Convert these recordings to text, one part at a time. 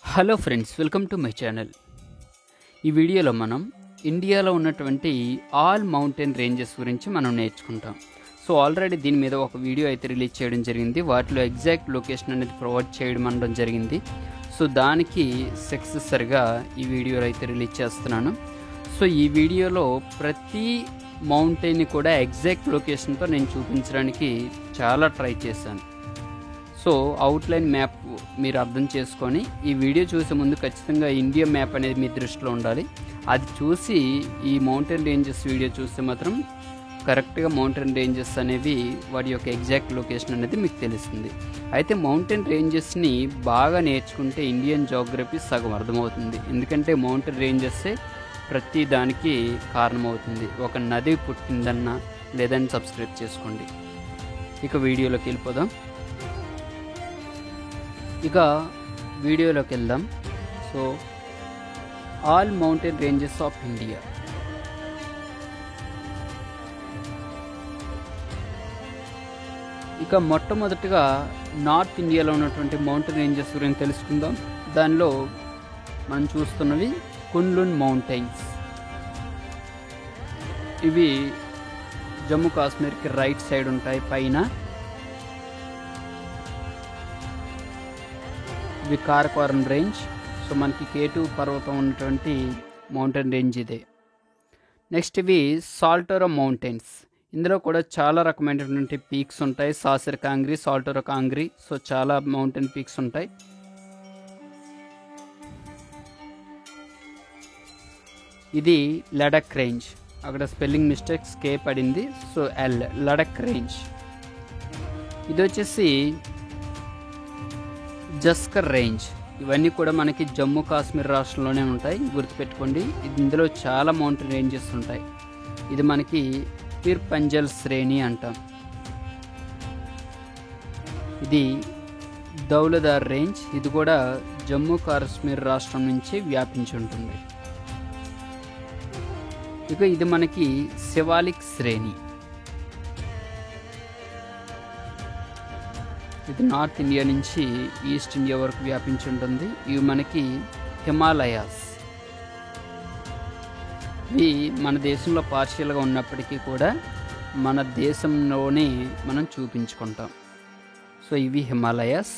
Hello friends, welcome to my channel. ఈ వీడియోలో మనం ఇండియాలో ఉన్నటువంటి ఆల్ మౌంటైన్ రేంజెస్ గురించి మనం నేర్చుకుంటాం. సో ఆల్రెడీ దీని మీద ఒక వీడియో అయితే రిలీజ్ చేయడం జరిగింది. వాటిలో ఎగ్జాక్ట్ లొకేషన్ అనేది ప్రొవైడ్ చేయడం అనడం జరిగింది. సో దానికి సక్సెసర్గా ఈ వీడియో అయితే రిలీజ్ చేస్తున్నాను. సో ఈ వీడియోలో ప్రతి మౌంటైన్ని కూడా ఎగ్జాక్ట్ లొకేషన్తో నేను చూపించడానికి చాలా ట్రై చేశాను. సో అవుట్లైన్ మ్యాప్ మీరు అర్థం చేసుకొని ఈ వీడియో చూసే ముందు ఖచ్చితంగా ఇండియా మ్యాప్ అనేది మీ దృష్టిలో ఉండాలి. అది చూసి ఈ మౌంటైన్ రేంజెస్ వీడియో చూస్తే మాత్రం కరెక్ట్గా మౌంటైన్ రేంజెస్ అనేవి వాటి యొక్క ఎగ్జాక్ట్ లొకేషన్ అనేది మీకు తెలుస్తుంది. అయితే మౌంటైన్ రేంజెస్ని బాగా నేర్చుకుంటే ఇండియన్ జియోగ్రఫీ సగం అర్థమవుతుంది. ఎందుకంటే మౌంటైన్ రేంజెస్సే ప్రతి దానికి కారణమవుతుంది. ఒక నది పుట్టిందన్నా లేదని సబ్స్క్రైబ్ చేసుకోండి. ఇక వీడియోలోకి వెళ్ళిపోదాం. ఇక వీడియోలోకి వెళ్దాం. So all mountain ranges of India. ఇక మొట్టమొదటిగా నార్త్ ఇండియాలో ఉన్నటువంటి మౌంటైన్ రేంజెస్ గురించి తెలుసుకుందాం. దానిలో మనం చూస్తున్నవి కున్లున్ మౌంటైన్స్. ఇవి జమ్మూ కాశ్మీర్కి రైట్ సైడ్ ఉంటాయి పైన. ఇవి కారకోరం రేంజ్. సో మనకి కేటు పర్వతం ఉన్నటువంటి మౌంటైన్ రేంజ్ ఇదే. నెక్స్ట్ ఇవి సాల్టోరో మౌంటైన్స్. ఇందులో కూడా చాలా రకమైనటువంటి పీక్స్ ఉంటాయి. సాసర్ కాంగ్రీ, సాల్టోరో కాంగ్రీ. సో చాలా మౌంటైన్ పీక్స్ ఉంటాయి. ఇది లడక్ రేంజ్. అక్కడ స్పెల్లింగ్ మిస్టేక్స్ కే పడింది. So Ladakh range. ఇది వచ్చేసి జస్కర్ రేంజ్. ఇవన్నీ కూడా మనకి జమ్మూ కాశ్మీర్ రాష్ట్రంలోనే ఉంటాయి, గుర్తుపెట్టుకోండి. ఇందులో చాలా మౌంటైన్ రేంజెస్ ఉంటాయి. ఇది మనకి పిర్ పంజల్ శ్రేణి అంటాం. ఇది దౌలదార్ రేంజ్. ఇది కూడా జమ్మూ కాశ్మీర్ రాష్ట్రం నుంచి వ్యాపించి ఉంటుంది. ఇక ఇది మనకి శివాలిక్ శ్రేణి. ఇది నార్త్ ఇండియా నుంచి ఈస్ట్ ఇండియా వరకు వ్యాపించి ఉంటుంది. ఇవి మనకి హిమాలయాస్. ఇవి మన దేశంలో పార్షియల్గా ఉన్నప్పటికీ కూడా మన దేశంలోనే మనం చూపించుకుంటాం. సో ఇవి హిమాలయాస్.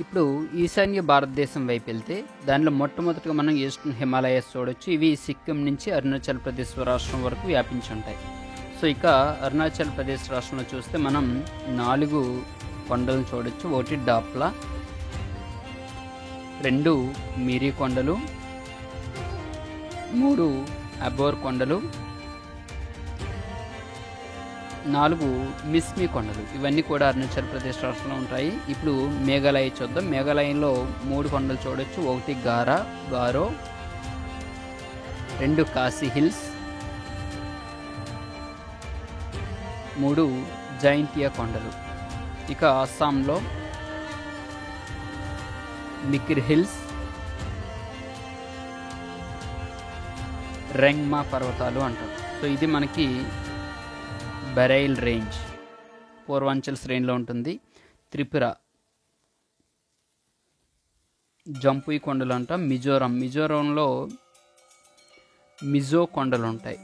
ఇప్పుడు ఈశాన్య భారతదేశం వైపు వెళ్తే దానిలో మొట్టమొదటిగా మనం ఈస్టర్న్ హిమాలయాస్ చూడొచ్చు. ఇవి సిక్కిం నుంచి అరుణాచల్ ప్రదేశ్ రాష్ట్రం వరకు వ్యాపించి ఉంటాయి. సో ఇక అరుణాచల్ ప్రదేశ్ రాష్ట్రంలో చూస్తే మనం 4 కొండలను చూడొచ్చు. 1 డాప్లా, 2 మీరీ కొండలు, 3 అబోర్ కొండలు, 4 మిస్మి కొండలు. ఇవన్నీ కూడా అరుణాచల్ ప్రదేశ్ రాష్ట్రంలో ఉంటాయి. ఇప్పుడు మేఘాలయ చూద్దాం. మేఘాలయంలో 3 కొండలు చూడొచ్చు. 1 గారో, 2 కాశీ హిల్స్, 3 జైంటియా కొండలు. ఇక అస్సాంలో మికిర్ హిల్స్, రెంగ్మా పర్వతాలు అంటారు. సో ఇది మనకి బరైల్ రేంజ్, పూర్వాంచల్ శ్రేణిలో ఉంటుంది. త్రిపుర జంపుయి కొండలు అంటాం. మిజోరంలో మిజో కొండలు ఉంటాయి.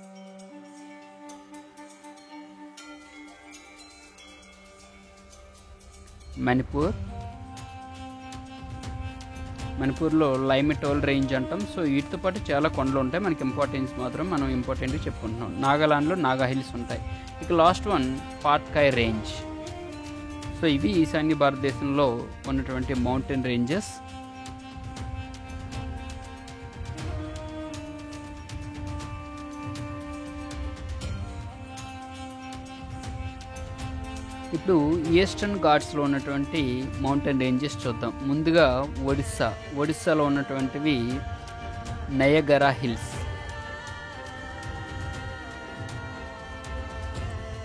మణిపూర్లో లైమెటోల్ రేంజ్ అంటాం. సో వీటితో పాటు చాలా కొండలు ఉంటాయి. మనకి ఇంపార్టెన్స్ మాత్రం మనం ఇంపార్టెంట్గా చెప్పుకుంటున్నాం. నాగాలాండ్లో నాగా హిల్స్ ఉంటాయి. ఇక last one Patkai range. So ఇవి ఈశాన్య భారతదేశంలో ఉన్నటువంటి మౌంటైన్ రేంజెస్. ఇప్పుడు ఈస్టర్న్ ఘాట్స్లో ఉన్నటువంటి మౌంటైన్ రేంజెస్ చూద్దాం. ముందుగా ఒడిస్సాలో ఉన్నటువంటివి నయగరా హిల్స్.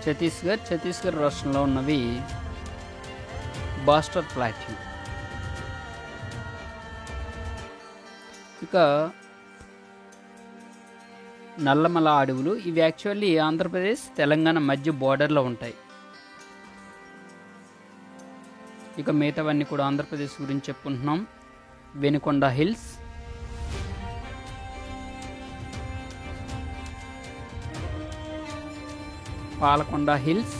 ఛత్తీస్గఢ్ రాష్ట్రంలో ఉన్నవి బాస్టర్ ప్లాట్యూ. ఇక నల్లమల అడవులు. ఇవి యాక్చువల్లీ ఆంధ్రప్రదేశ్ తెలంగాణ మధ్య బోర్డర్లో ఉంటాయి. ఇక మిగతావన్నీ కూడా ఆంధ్రప్రదేశ్ గురించి చెప్పుకుంటున్నాం. వెనుకొండ హిల్స్, పాలకొండ హిల్స్,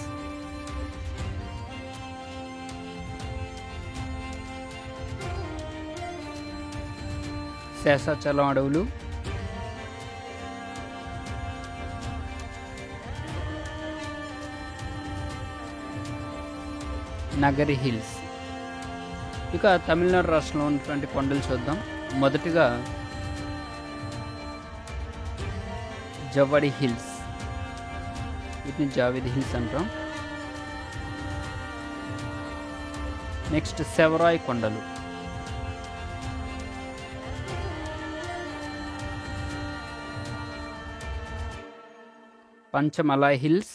శేషాచలం అడవులు, నగరి హిల్స్. ఇక తమిళనాడు రాష్ట్రంలో ఉన్నటువంటి కొండలు చూద్దాం. మొదటిగా జవ్వడి హిల్స్, వీటిని జావేద్ హిల్స్ అంటాం. నెక్స్ట్ సెవరాయ్ కొండలు, పంచమలై హిల్స్,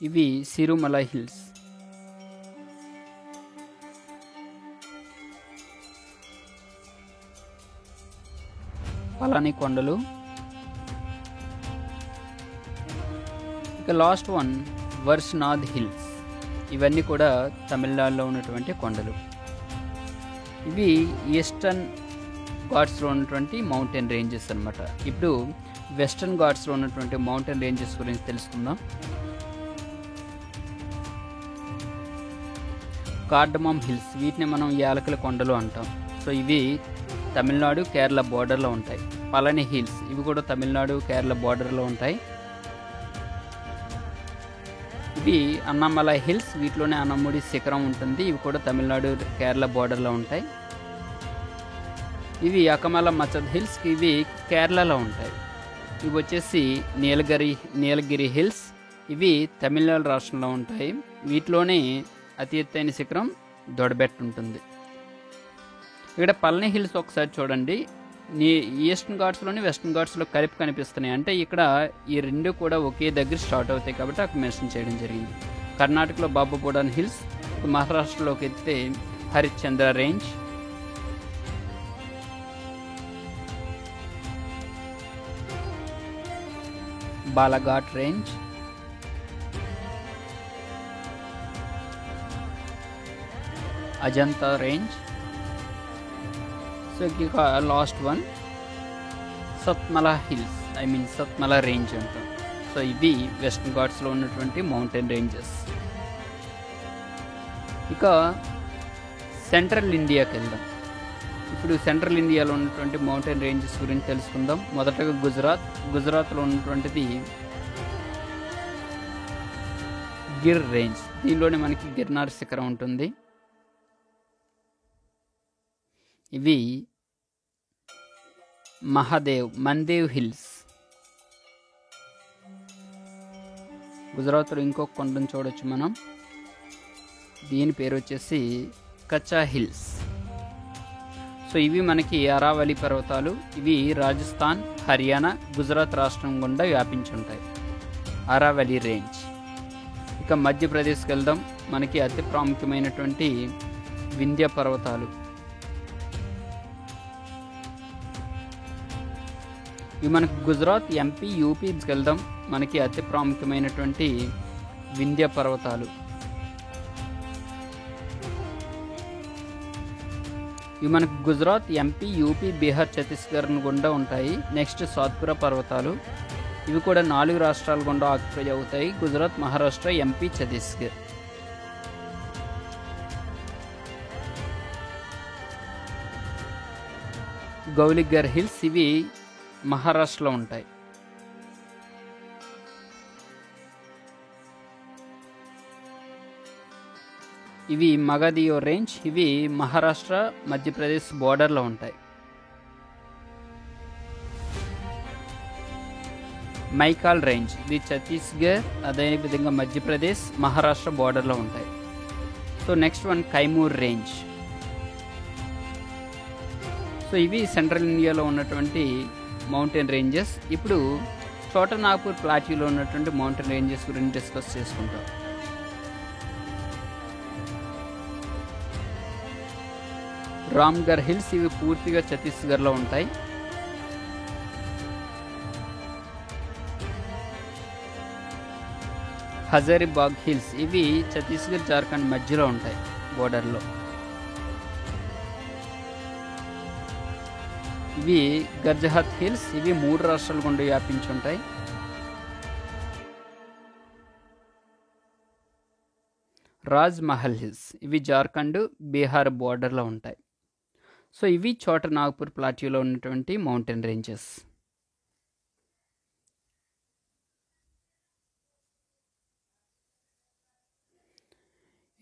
ఇవి సిరుమలై హిల్స్. పళని కొండలు. ఇక లాస్ట్ వన్ వర్షనాథ్ హిల్స్. ఇవన్నీ కూడా తమిళనాడులో ఉన్నటువంటి కొండలు. ఇవి ఈస్టర్న్ ఘాట్స్లో ఉన్నటువంటి మౌంటైన్ రేంజెస్ అన్నమాట. ఇప్పుడు వెస్టర్న్ ఘాట్స్లో ఉన్నటువంటి మౌంటైన్ రేంజెస్ గురించి తెలుసుకుందాం. కార్డమమ్ హిల్స్, వీటిని మనం యాలకుల కొండలు అంటాం. సో ఇవి తమిళనాడు కేరళ బోర్డర్లో ఉంటాయి. పళని హిల్స్, ఇవి కూడా తమిళనాడు కేరళ బోర్డర్లో ఉంటాయి. ఇవి అన్నమలై హిల్స్, వీటిలోనే అన్నముడి శిఖరం ఉంటుంది. ఇవి కూడా తమిళనాడు కేరళ బోర్డర్లో ఉంటాయి. ఇవి అకమల మచద్ హిల్స్, ఇవి కేరళలో ఉంటాయి. ఇవి వచ్చేసి నీలగిరి హిల్స్, ఇవి తమిళనాడు రాష్ట్రంలో ఉంటాయి. వీటిలోనే అతి ఎత్తైన శిఖరం దొడబెట్టు ఉంటుంది. ఇక్కడ పళని హిల్స్ ఒకసారి చూడండి. ఈస్టర్న్ ఘాట్స్లోని వెస్టర్న్ ఘాట్స్లో కలిపి కనిపిస్తున్నాయి. అంటే ఇక్కడ ఈ రెండు కూడా ఒకే దగ్గర స్టార్ట్ అవుతాయి కాబట్టి అక్కడ మెన్షన్ చేయడం జరిగింది. కర్ణాటకలో బాబాబుడాన్ హిల్స్, మహారాష్ట్రలోకి ఎత్తే Harishchandra range, Balaghat range, Ajanta range. So ఇక last one Satmala hills, Satmala range అంటాం. సో ఇవి వెస్టర్న్ ఘాట్స్లో ఉన్నటువంటి మౌంటైన్ రేంజెస్. ఇక సెంట్రల్ ఇండియాకి వెళ్దాం. ఇప్పుడు సెంట్రల్ ఇండియాలో ఉన్నటువంటి మౌంటైన్ రేంజెస్ గురించి తెలుసుకుందాం. మొదటగా గుజరాత్లో ఉన్నటువంటిది గిర్ రేంజ్. దీనిలోనే మనకి గిర్నార్ శిఖరం ఉంటుంది. ఇవి మందేవ్ హిల్స్. గుజరాత్లో ఇంకొక కొండను చూడొచ్చు మనం. దీని పేరు వచ్చేసి కచ్చా హిల్స్. సో ఇవి మనకి అరావళి పర్వతాలు. ఇవి రాజస్థాన్, హర్యానా, గుజరాత్ రాష్ట్రం గుండా వ్యాపించి ఉంటాయి. అరావళి రేంజ్. ఇక మధ్యప్రదేశ్కి వెళ్దాం. మనకి అతి ప్రాముఖ్యమైనటువంటి వింధ్య పర్వతాలు. ఇవి మనకి గుజరాత్, ఎంపీ, యూపీకి వెళ్దాం. మనకి అతి ప్రాముఖ్యమైనటువంటి వింధ్య పర్వతాలు. ఇవి మనకి గుజరాత్, ఎంపీ, యూపీ, బీహార్, ఛత్తీస్గఢ్ గుండా ఉంటాయి. నెక్స్ట్ సాత్పురా పర్వతాలు. ఇవి కూడా 4 రాష్ట్రాల గుండా ఆక్యుపై అవుతాయి. గుజరాత్, మహారాష్ట్ర, ఎంపీ, ఛత్తీస్గఢ్. గౌలిఘర్ హిల్స్, ఇవి మహారాష్ట్రలో ఉంటాయి. ఇవి మగధియో రేంజ్. ఇవి మహారాష్ట్ర, మధ్యప్రదేశ్ బోర్డర్లో ఉంటాయి. మైకాల్ రేంజ్, ఇది ఛత్తీస్గఢ్, అదేవిధంగా మధ్యప్రదేశ్, మహారాష్ట్ర బోర్డర్లో ఉంటాయి. So next one Kaimur range. So ఇవి సెంట్రల్ ఇండియాలో ఉన్నటువంటి మౌంటైన్ రేంజెస్. ఇప్పుడు చోటనాగ్పూర్ ప్లాట్యూలో ఉన్నటువంటి మౌంటైన్ రేంజెస్ గురించి డిస్కస్ చేసుకుంటాం. రామ్గర్ హిల్స్, ఇవి పూర్తిగా ఛత్తీస్గఢ్లో ఉంటాయి. హజారీబాగ్ హిల్స్, ఇవి ఛత్తీస్గఢ్ జార్ఖండ్ మధ్యలో ఉంటాయి బోర్డర్లో. ఇవి గర్జహత్ హిల్స్, ఇవి 3 రాష్ట్రాల గుండా వ్యాపించి ఉంటాయి. రాజ్ మహల్ హిల్స్, ఇవి జార్ఖండ్ బీహార్ బోర్డర్లో ఉంటాయి. సో ఇవి చోట నాగ్పూర్ ప్లాట్యూలో ఉన్నటువంటి మౌంటైన్ రేంజెస్.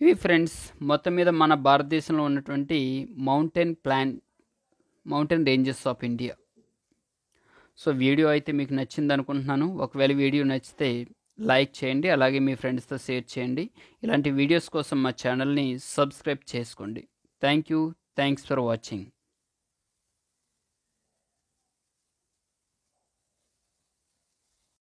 ఇవి ఫ్రెండ్స్ మొత్తం మీద మన భారతదేశంలో ఉన్నటువంటి mountain ranges of India. So video అయితే మీకు నచ్చింది అనుకుంటున్నాను. ఒకవేళ వీడియో నచ్చితే లైక్ చేయండి, అలాగే మీ ఫ్రెండ్స్తో షేర్ చేయండి. ఇలాంటి వీడియోస్ కోసం మా ఛానల్ని సబ్స్క్రైబ్ చేసుకోండి. Thanks for watching.